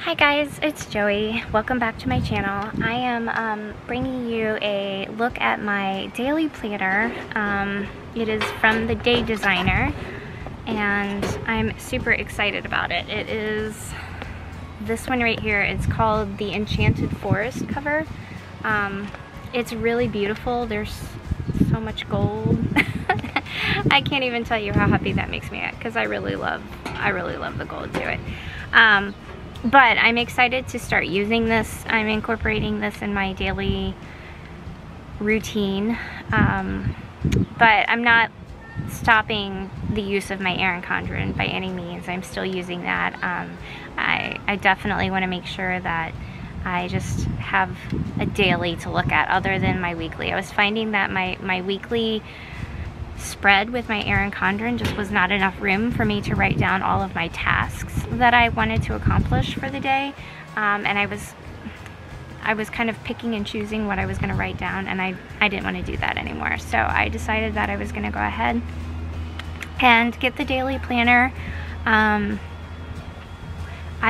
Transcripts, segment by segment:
Hi guys, it's Joey. Welcome back to my channel. I am bringing you a look at my daily planner. It is from the Day Designer and I'm super excited about it. It is this one right here. It's called the Enchanted Forest cover. It's really beautiful. There's so much gold. I can't even tell you how happy that makes me because I really love the gold to it. But I'm excited to start using this. I'm incorporating this in my daily routine. But I'm not stopping the use of my Erin Condren by any means. I'm still using that. I definitely want to make sure that I just have a daily to look at other than my weekly. I was finding that my weekly spread with my Erin Condren just was not enough room for me to write down all of my tasks that I wanted to accomplish for the day, and I was kind of picking and choosing what I was going to write down, and I didn't want to do that anymore. So I decided that I was going to go ahead and get the daily planner. I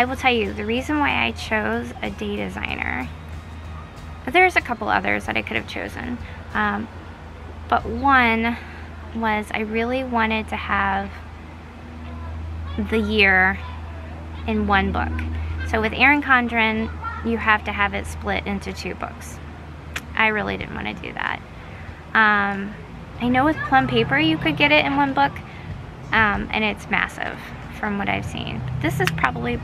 will tell you the reason why I chose a Day Designer. There's a couple others that I could have chosen, but one was I really wanted to have the year in one book. So with Erin Condren, you have to have it split into 2 books. I really didn't want to do that. I know with Plum Paper you could get it in one book, and it's massive from what I've seen. This is probably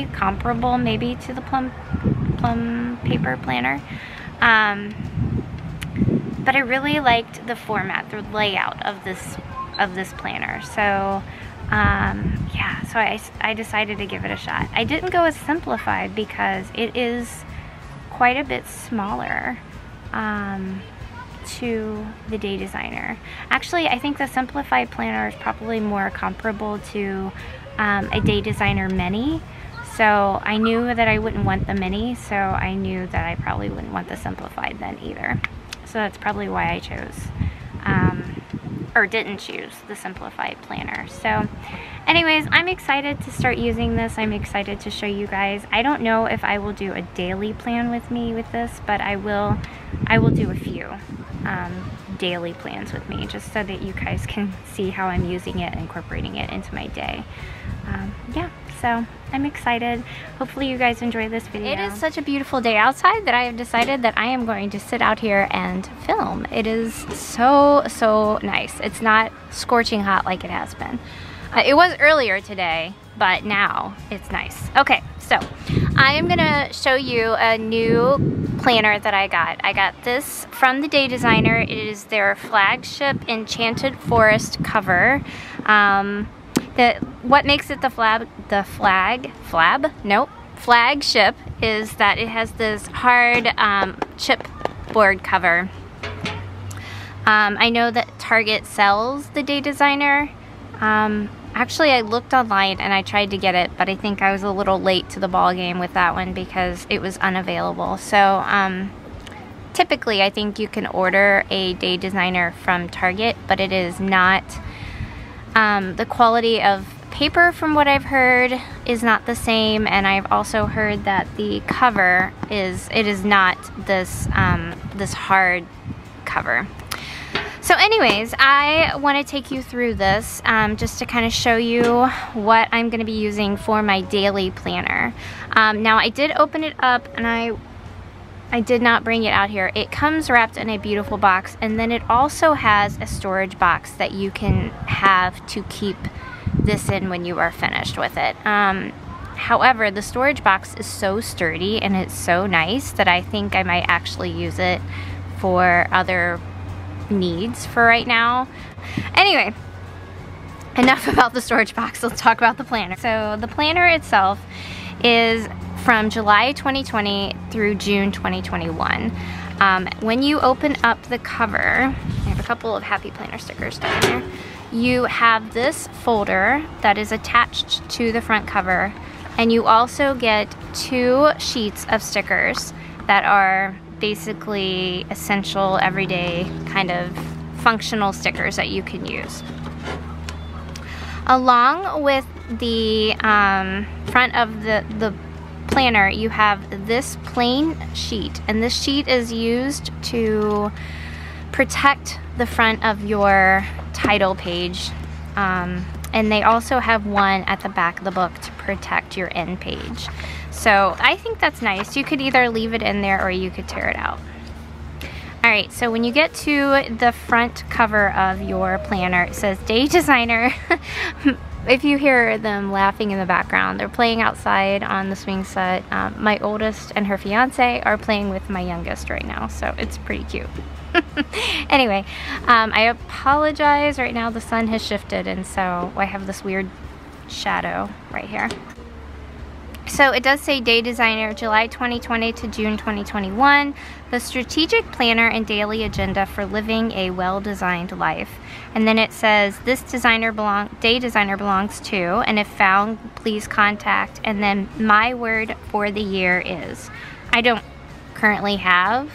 comparable maybe to the Plum Paper planner. But I really liked the format, the layout of this planner. So yeah, so I decided to give it a shot. I didn't go as simplified because it is quite a bit smaller to the Day Designer. Actually, I think the simplified planner is probably more comparable to a Day Designer Mini. So I knew that I wouldn't want the Mini, so I knew that I probably wouldn't want the simplified then either. So that's probably why I chose, or didn't choose, the simplified planner. So anyways, I'm excited to start using this. I'm excited to show you guys. I don't know if I will do a daily plan with me with this, but I will do a few daily plans with me just so that you guys can see how I'm using it and incorporating it into my day. Yeah, so I'm excited. Hopefully you guys enjoy this video. It is such a beautiful day outside that I have decided that I am going to sit out here and film. It is so nice. It's not scorching hot like it has been. It was earlier today, but now it's nice. Okay, so I am gonna show you a new planner that I got. I got this from the Day Designer. It is their flagship Enchanted Forest cover. What makes it the flagship is that it has this hard chipboard cover. I know that Target sells the Day Designer. Actually, I looked online and I tried to get it, but I think I was a little late to the ball game with that one because it was unavailable. So typically I think you can order a Day Designer from Target, but it is not the quality of paper, from what I've heard, is not the same, and I've also heard that the cover is not this this hard cover. So anyways, I want to take you through this just to kind of show you what I'm going to be using for my daily planner. Now I did open it up and I did not bring it out here. It comes wrapped in a beautiful box, and then it also has a storage box that you can have to keep this in when you are finished with it. However, the storage box is so sturdy and it's so nice that I think I might actually use it for other needs for right now. Anyway, enough about the storage box. Let's talk about the planner. So the planner itself is from July 2020 through June 2021. When you open up the cover, I have a couple of Happy Planner stickers down here. You have this folder that is attached to the front cover, and you also get 2 sheets of stickers that are basically essential, everyday, kind of functional stickers that you can use. Along with the front of the planner, you have this plain sheet, and this sheet is used to protect the front of your title page. And they also have one at the back of the book to protect your end page. So I think that's nice. You could either leave it in there or you could tear it out. All right, so when you get to the front cover of your planner, it says Day Designer. If you hear them laughing in the background, they're playing outside on the swing set. My oldest and her fiance are playing with my youngest right now, so it's pretty cute. Anyway, I apologize. Right now the sun has shifted, and so I have this weird shadow right here. So it does say Day Designer, July 2020 to June 2021, the strategic planner and daily agenda for living a well-designed life. And then it says this Day Designer belongs to, and if found, please contact. And then my word for the year is, I don't currently have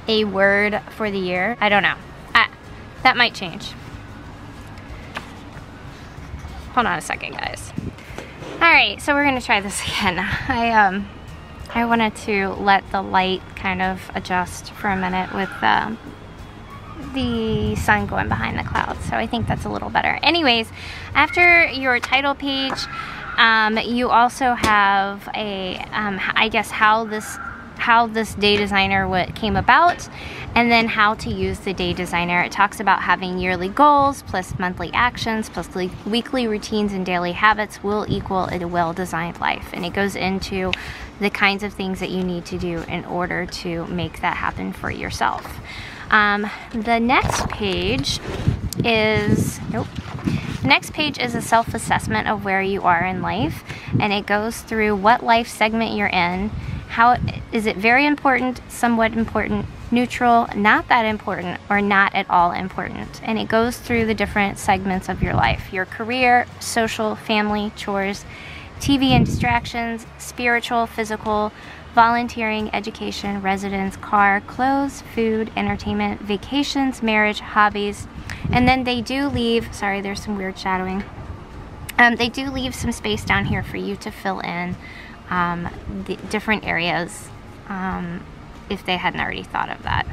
a word for the year. I don't know. That might change. Hold on a second, guys. Alright, so we're gonna try this again. I wanted to let the light kind of adjust for a minute with the sun going behind the clouds, so I think that's a little better. Anyways, after your title page, you also have a, I guess how this Day Designer came about, and then how to use the Day Designer. It talks about having yearly goals plus monthly actions plus weekly routines and daily habits will equal a well-designed life. And it goes into the kinds of things that you need to do in order to make that happen for yourself. The next page is, the next page is a self-assessment of where you are in life, and it goes through what life segment you're in. How is it very important, somewhat important, neutral, not that important, or not at all important? And it goes through the different segments of your life: your career, social, family, chores, TV and distractions, spiritual, physical, volunteering, education, residence, car, clothes, food, entertainment, vacations, marriage, hobbies. And then they do leave, sorry, there's some weird shadowing. They do leave some space down here for you to fill in the different areas, if they hadn't already thought of that.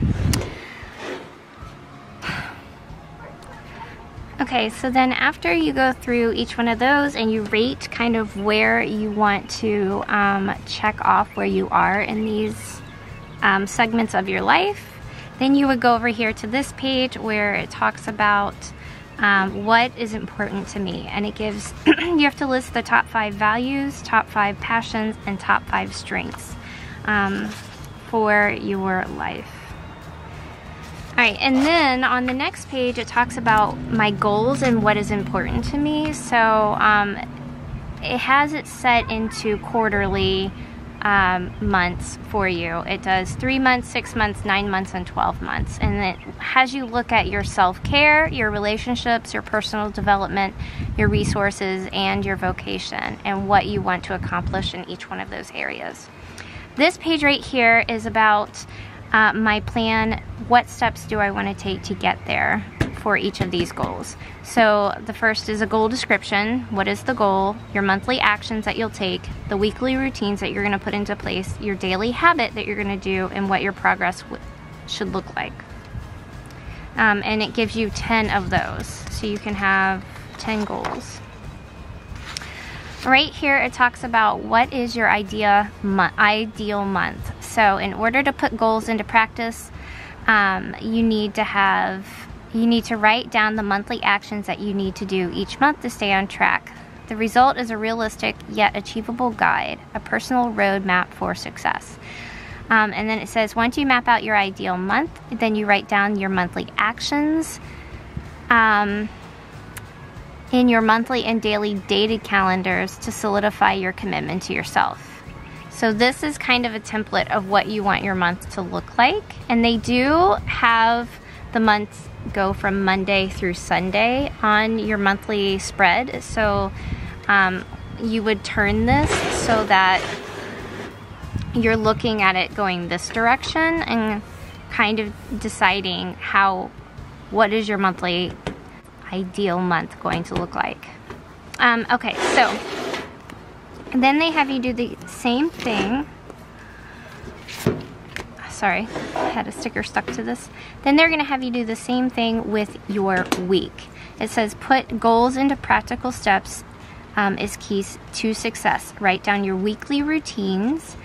Okay, so then after you go through each one of those and you rate kind of where you want to check off where you are in these segments of your life, then you would go over here to this page where it talks about what is important to me, and it gives you have to list the top 5 values, top 5 passions, and top 5 strengths for your life. Alright, and then on the next page it talks about my goals and what is important to me. So it has it set into quarterly months for you. It does 3 months, 6 months, 9 months, and 12 months. And it has you look at your self-care, your relationships, your personal development, your resources, and your vocation, and what you want to accomplish in each one of those areas. This page right here is about my plan. What steps do I want to take to get there for each of these goals? So the first is a goal description. What is the goal? Your monthly actions that you'll take, the weekly routines that you're going to put into place, your daily habit that you're going to do, and what your progress should look like. And it gives you 10 of those, so you can have 10 goals. Right here it talks about what is your ideal month. So in order to put goals into practice, you need to write down the monthly actions that you need to do each month to stay on track. The result is a realistic yet achievable guide, a personal roadmap for success. And then it says once you map out your ideal month, then you write down your monthly actions in your monthly and daily dated calendars to solidify your commitment to yourself. So this is kind of a template of what you want your month to look like. And they do have the months go from Monday through Sunday on your monthly spread. So you would turn this so that you're looking at it going this direction and kind of deciding what is your monthly ideal month going to look like. Okay, so And then they have you do the same thing. Sorry, I had a sticker stuck to this. Then they're gonna have you do the same thing with your week. It says put goals into practical steps is keys to success. Write down your weekly routines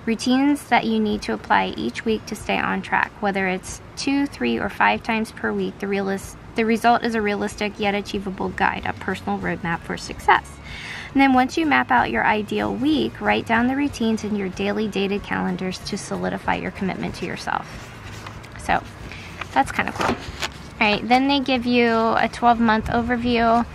that you need to apply each week to stay on track. Whether it's 2, 3, or 5 times per week, the result is a realistic yet achievable guide, a personal roadmap for success. And then once you map out your ideal week, write down the routines in your daily dated calendars to solidify your commitment to yourself. So that's kind of cool. All right, then they give you a 12-month overview.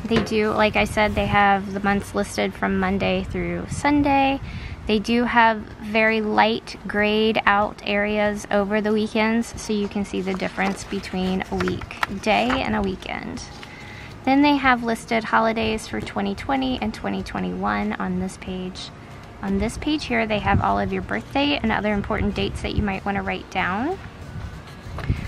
They do, like I said, they have the months listed from Monday through Sunday. They do have very light grayed out areas over the weekends, so you can see the difference between a weekday and a weekend. Then they have listed holidays for 2020 and 2021 on this page. On this page here, they have all of your birthday and other important dates that you might want to write down.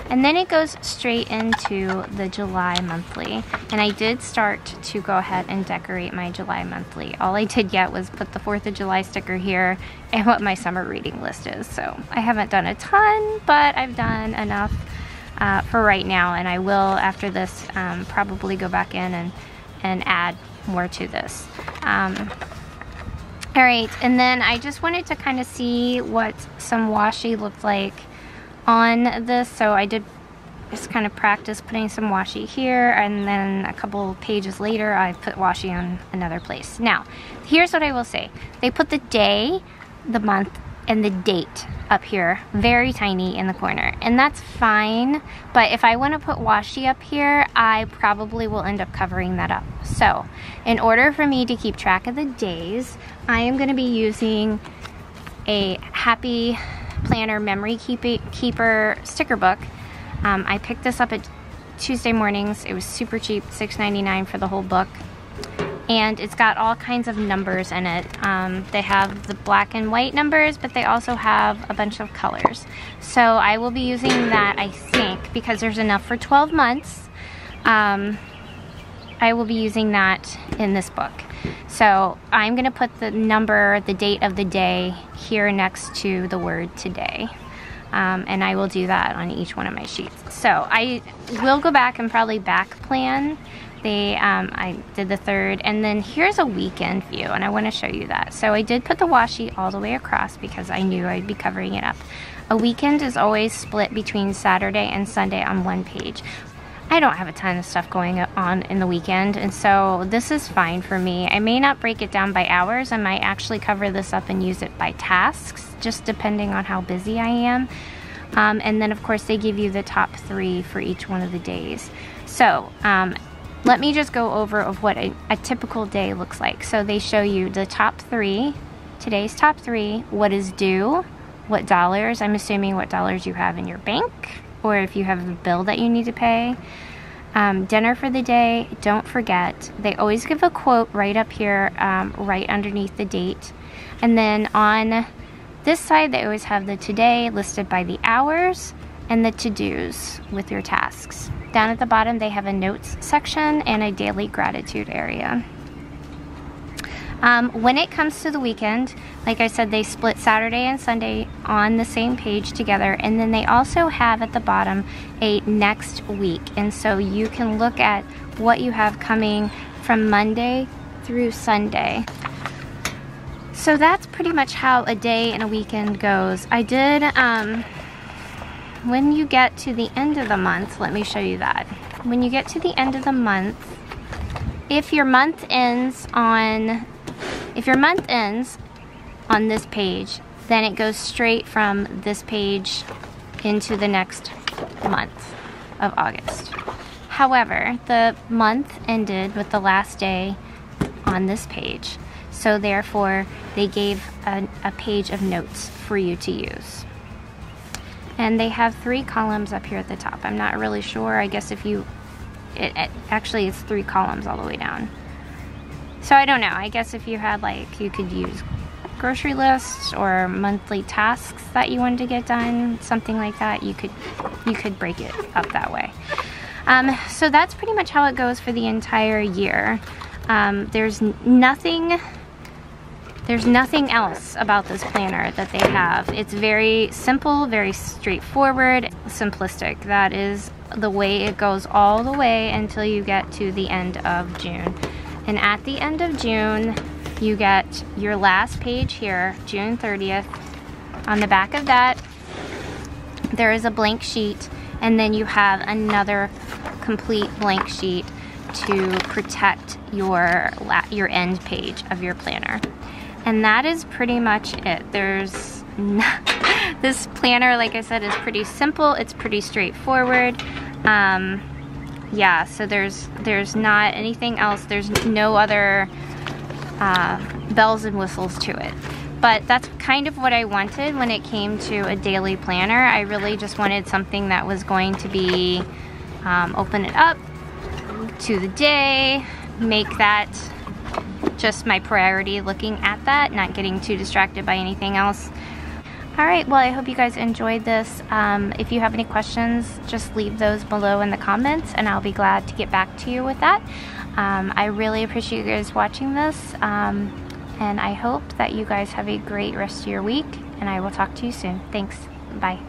And then it goes straight into the July monthly. And I did start to go ahead and decorate my July monthly. All I did yet was put the 4th of July sticker here and what my summer reading list is. So I haven't done a ton, but I've done enough for right now. And I will, after this, probably go back in and add more to this. All right, and then I just wanted to kind of see what some washi looked like on this. So I did just kind of practice putting some washi here, and then a couple pages later I put washi on another place. Now, here's what I will say. They put the day, the month, and the date up here very tiny in the corner, and that's fine, but if I want to put washi up here, I probably will end up covering that up. So in order for me to keep track of the days, I am going to be using a Happy Planner Memory Keeper sticker book. I picked this up at Tuesday Mornings. It was super cheap, $6.99 for the whole book. And it's got all kinds of numbers in it. They have the black and white numbers, but they also have a bunch of colors. So I will be using that, I think, because there's enough for 12 months. I will be using that in this book. So I'm gonna put the number, the date of the day here next to the word today. And I will do that on each one of my sheets. So I will go back and probably back plan. I did the 3rd, and then here's a weekend view, and I want to show you that. So I did put the washi all the way across because I knew I'd be covering it up. A weekend is always split between Saturday and Sunday on one page. I don't have a ton of stuff going on in the weekend, and so this is fine for me. I may not break it down by hours. I might actually cover this up and use it by tasks, just depending on how busy I am. And then of course they give you the top 3 for each one of the days. So let me just go over of what a typical day looks like. So they show you the top 3, today's top 3, what is due, what dollars, I'm assuming what dollars you have in your bank, or if you have a bill that you need to pay. Dinner for the day, don't forget. They always give a quote right up here, right underneath the date. And then on this side, they always have the today listed by the hours and the to-dos with your tasks. Down at the bottom, they have a notes section and a daily gratitude area. When it comes to the weekend, like I said, they split Saturday and Sunday on the same page together, and then they also have at the bottom a next week, and so you can look at what you have coming from Monday through Sunday. So that's pretty much how a day and a weekend goes. I did, when you get to the end of the month, let me show you that. When you get to the end of the month, if your month ends on this page, then it goes straight from this page into the next month of August. However, the month ended with the last day on this page, so therefore they gave a page of notes for you to use. And they have 3 columns up here at the top. I'm not really sure. I guess if you, actually it's 3 columns all the way down. So I don't know. I guess if you had you could use grocery lists or monthly tasks that you wanted to get done, something like that, you could break it up that way. So that's pretty much how it goes for the entire year. There's nothing else about this planner that they have. It's very simple, very straightforward, simplistic. That is the way it goes all the way until you get to the end of June. And at the end of June, you get your last page here, June 30th. On the back of that, there is a blank sheet, and then you have another complete blank sheet to protect your end page of your planner. And that is pretty much it. There's this planner, like I said, is pretty simple. It's pretty straightforward. Yeah, so there's not anything else. There's no other bells and whistles to it. But that's kind of what I wanted when it came to a daily planner. I really just wanted something that was going to be open it up to the day, make that just my priority, looking at that, not getting too distracted by anything else. Alright, well, I hope you guys enjoyed this. If you have any questions, just leave those below in the comments and I'll be glad to get back to you with that. I really appreciate you guys watching this, and I hope that you guys have a great rest of your week, and I will talk to you soon. Thanks. Bye.